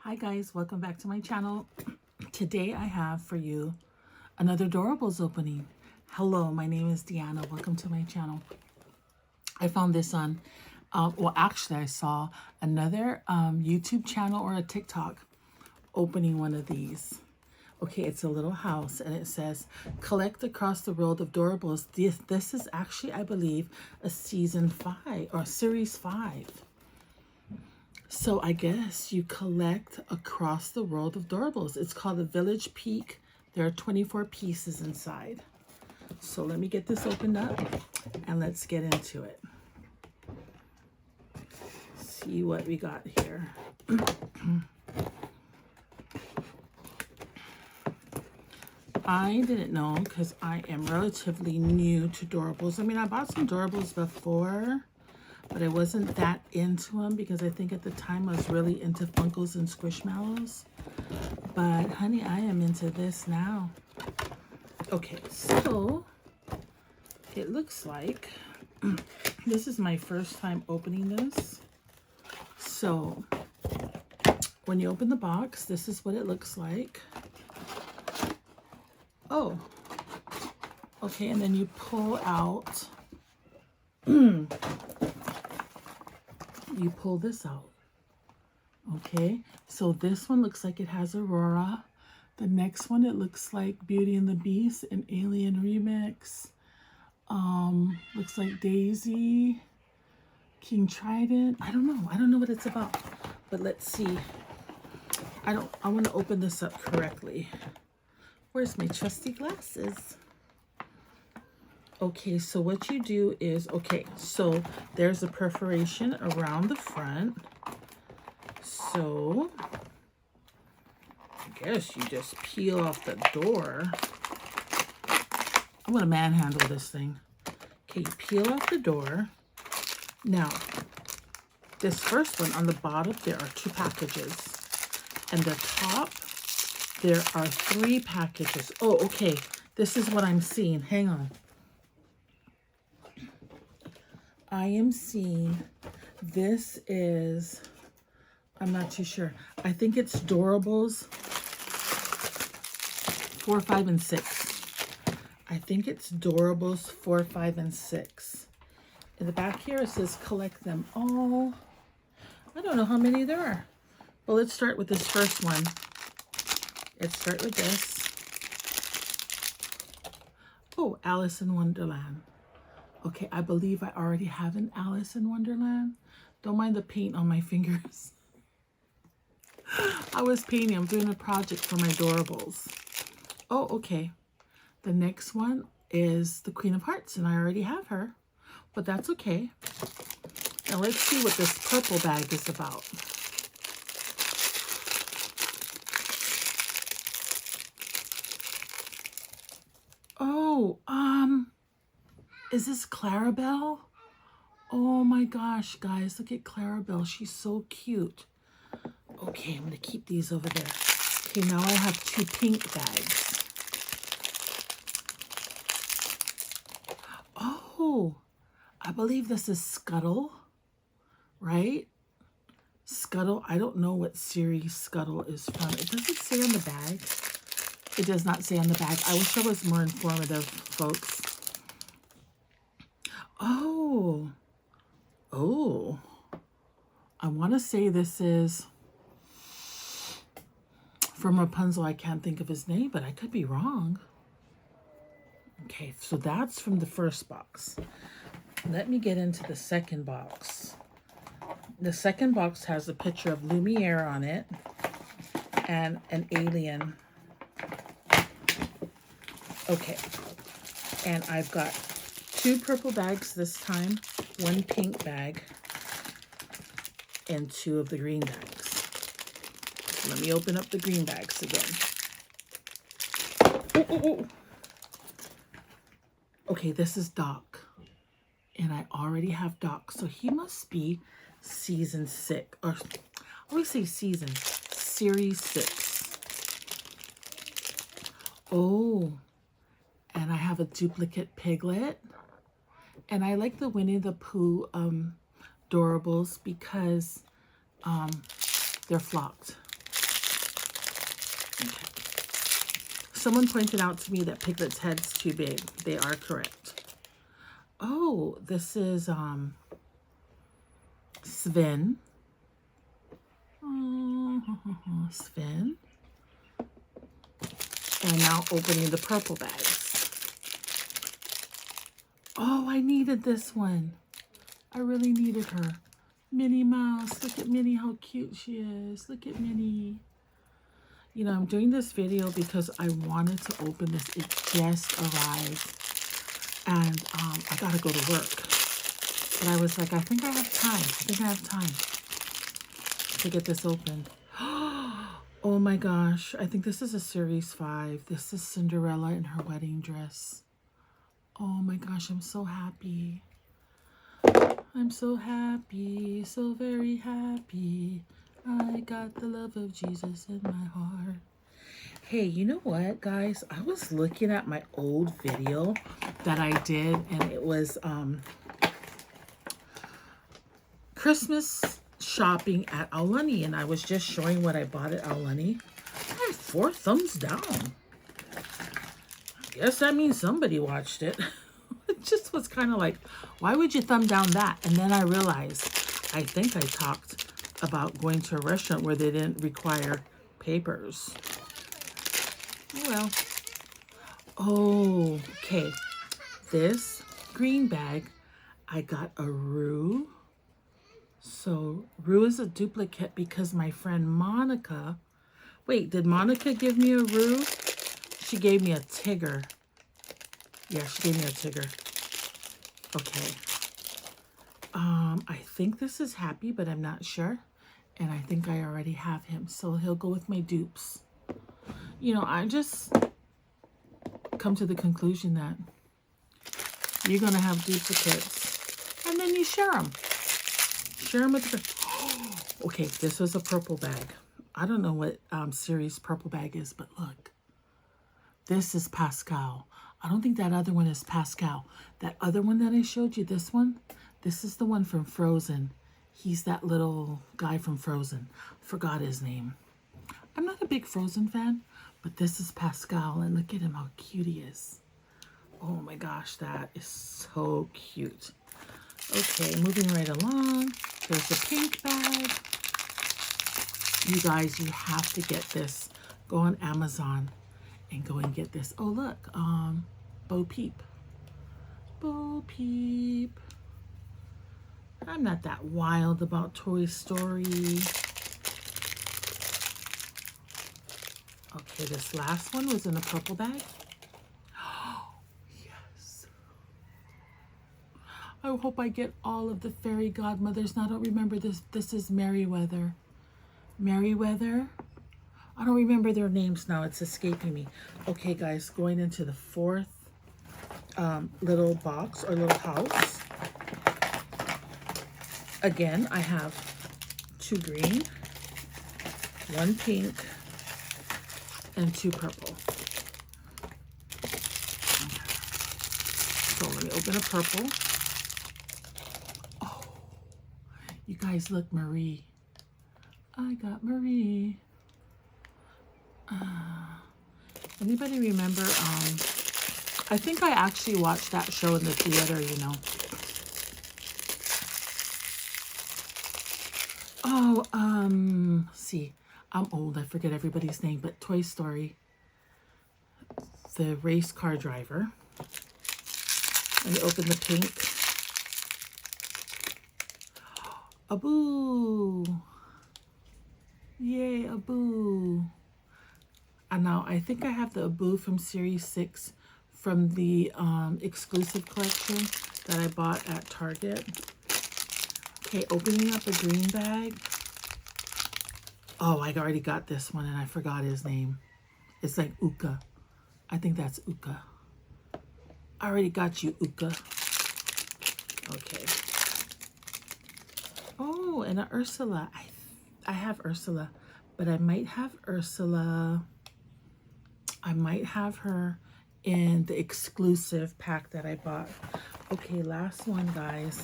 Hi guys, welcome back to my channel. Today I have for you another Doorables opening. Hello, my name is Deanna. Welcome to my channel. I found this on, actually I saw another YouTube channel or a TikTok opening one of these. Okay, it's a little house and it says, collect across the world of Doorables. This is actually, I believe, a season 5 or series 5. So I guess you collect across the world of Doorables. It's called the Village Peak. There are 24 pieces inside. So let me get this opened up and let's get into it. See what we got here. I didn't know because I am relatively new to Doorables. I mean, I bought some Doorables before, but I wasn't that into them because I think at the time I was really into Funkos and Squishmallows. But honey, I am into this now. Okay, so it looks like this is my first time opening this. So when you open the box, this is what it looks like. Oh, okay, and then you pull out, you pull this out. Okay, so this one looks like it has Aurora. The next one, it looks like Beauty and the Beast, an Alien remix. Looks like Daisy, King Trident. I don't know what it's about, but let's see. I want to open this up correctly. Where's my trusty glasses? Okay, so what you do is, okay, so there's a perforation around the front. So I guess you just peel off the door. I'm gonna manhandle this thing. Okay, you peel off the door. Now, this first one on the bottom, there are 2 packages. And the top, there are 3 packages. Oh, okay. This is what I'm seeing. Hang on. I am seeing, this is, I'm not too sure. I think it's Doorables 4, 5, and 6. I think it's Doorables 4, 5, and 6. In the back here, it says collect them all. I don't know how many there are. Well, let's start with this first one. Let's start with this. Oh, Alice in Wonderland. Okay, I believe I already have an Alice in Wonderland. Don't mind the paint on my fingers. I was painting. I'm doing a project for my Doorables. Oh, okay. The next one is the Queen of Hearts, and I already have her, but that's okay. Now let's see what this purple bag is about. Oh, is this Clarabelle? Oh my gosh, guys, look at Clarabelle. She's so cute. Okay, I'm gonna keep these over there. Okay, now I have 2 pink bags. Oh, I believe this is Scuttle, right? Scuttle, I don't know what series Scuttle is from. It doesn't say on the bag. It does not say on the bag. I wish I was more informative, folks. Oh, I want to say this is from Rapunzel. I can't think of his name, but I could be wrong. Okay, so that's from the first box. Let me get into the second box. The second box has a picture of Lumiere on it and an alien. Okay, and I've got 2 purple bags this time, 1 pink bag, and 2 of the green bags. Let me open up the green bags again. Oh. Okay, this is Doc, and I already have Doc, so he must be season 6, or I always say season, series 6. Oh, and I have a duplicate Piglet, and I like the Winnie the Pooh Doorables because they're flocked. someone pointed out to me that Piglet's head's too big. They are correct. Oh, this is Sven. Sven. And now opening the purple bags. Oh, I needed this one. I really needed her. Minnie Mouse. Look at Minnie, how cute she is. Look at Minnie. You know, I'm doing this video because I wanted to open this. It just arrived. And I gotta go to work. But I was like, I think I have time to get this open. Oh my gosh. I think this is a series 5. This is Cinderella in her wedding dress. Oh my gosh, I'm so happy. I'm so happy, so very happy. I got the love of Jesus in my heart. Hey, you know what, guys? I was looking at my old video that I did, and it was Christmas shopping at Aulani, and I was just showing what I bought at Aulani. I had 4 thumbs down. I guess that means somebody watched it. It just was kind of like, why would you thumb down that? And then I realized, I think I talked about going to a restaurant where they didn't require papers. Well, oh, okay. This green bag, I got a Roo. So Roo is a duplicate because my friend Monica, wait, did Monica give me a Roo? She gave me a Tigger. Yeah, she gave me a Tigger. Okay. I think this is Happy, but I'm not sure. And I think I already have him, so he'll go with my dupes. You know, I just come to the conclusion that you're going to have duplicates. And then you share them. Share them with the... Okay, this was a purple bag. I don't know what series purple bag is, but look. This is Pascal. I don't think that other one is Pascal. That other one that I showed you, this one, this is the one from Frozen. He's that little guy from Frozen. Forgot his name. I'm not a big Frozen fan, but this is Pascal, and look at him, how cute he is. Oh my gosh, that is so cute. Okay, moving right along. There's a pink bag. You guys, you have to get this. Go on Amazon and go and get this. Oh, look, Bo Peep. Bo Peep. I'm not that wild about Toy Story. Okay, this last one was in a purple bag. Oh, yes. I hope I get all of the fairy godmothers. Now, I don't remember this. This is Merryweather. Merryweather. I don't remember their names now. It's escaping me. Okay, guys, going into the 4th little box or little house. Again, I have 2 green, 1 pink, and 2 purple. Okay. So let me open a purple. Oh, you guys, look, Marie. I got Marie. Anybody remember, I think I actually watched that show in the theater, you know. Oh, see, I'm old, I forget everybody's name, but Toy Story, the race car driver. Let me open the pink. Abu. Yay, Abu. And now I think I have the Abu from Series 6 from the exclusive collection that I bought at Target. Okay, opening up a green bag. Oh, I already got this one and I forgot his name. It's like Uka. I think that's Uka. I already got you, Uka. Okay. Oh, and a Ursula. I have Ursula, but I might have Ursula. I might have her in the exclusive pack that I bought. Okay, last one, guys.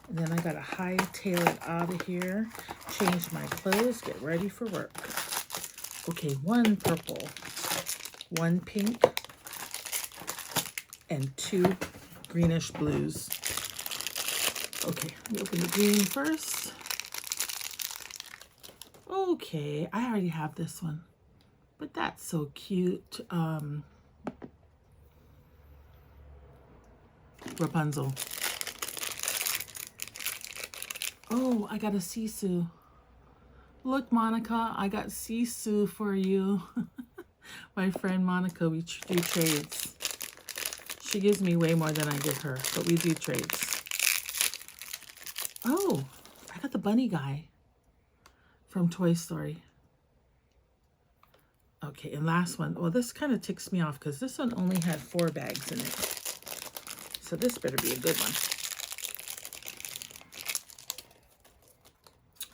And then I gotta hightail it out of here, change my clothes, get ready for work. Okay, 1 purple. one pink, and 2 greenish blues. Okay, let me open the green first. Okay, I already have this one, but that's so cute. Rapunzel. Oh, I got a Sisu. Look, Monica, I got Sisu for you. My friend Monica, we do trades. She gives me way more than I give her, but we do trades. Oh, I got the bunny guy from Toy Story. Okay, and last one. Well, this kind of ticks me off because this one only had 4 bags in it. So this better be a good one.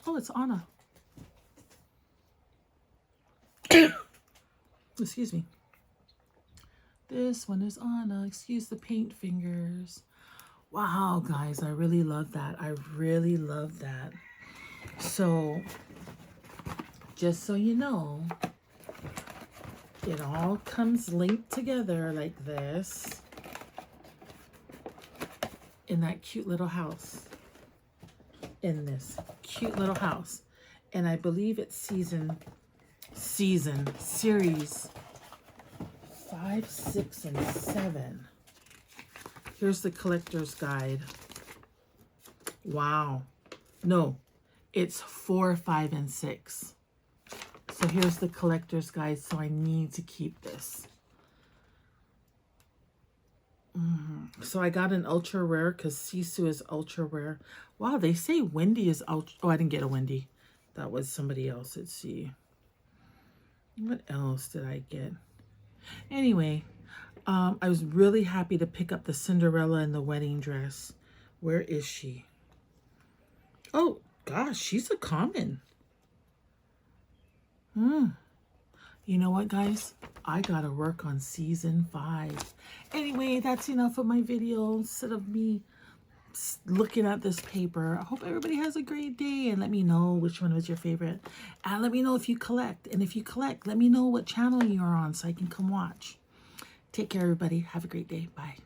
Oh, it's Anna. Excuse me. This one is Anna. Excuse the paint fingers. Wow, guys, I really love that. I really love that. So, just so you know, it all comes linked together like this in that cute little house. In this cute little house. And I believe it's series 5, 6, and 7. Here's the collector's guide. Wow. No, it's 4, 5, and 6. So here's the collector's guide. So I need to keep this. So I got an ultra rare because Sisu is ultra rare. Wow, they say Wendy is ultra. Oh, I didn't get a Wendy. That was somebody else. Let's see. What else did I get? Anyway, I was really happy to pick up the Cinderella and the wedding dress. Where is she? Oh, gosh, she's a common. You know what, guys? I got to work on season 5. Anyway, that's enough of my video. Instead of me looking at this paper, I hope everybody has a great day, and let me know which one was your favorite. And let me know if you collect. And if you collect, let me know what channel you're on so I can come watch. Take care, everybody. Have a great day. Bye.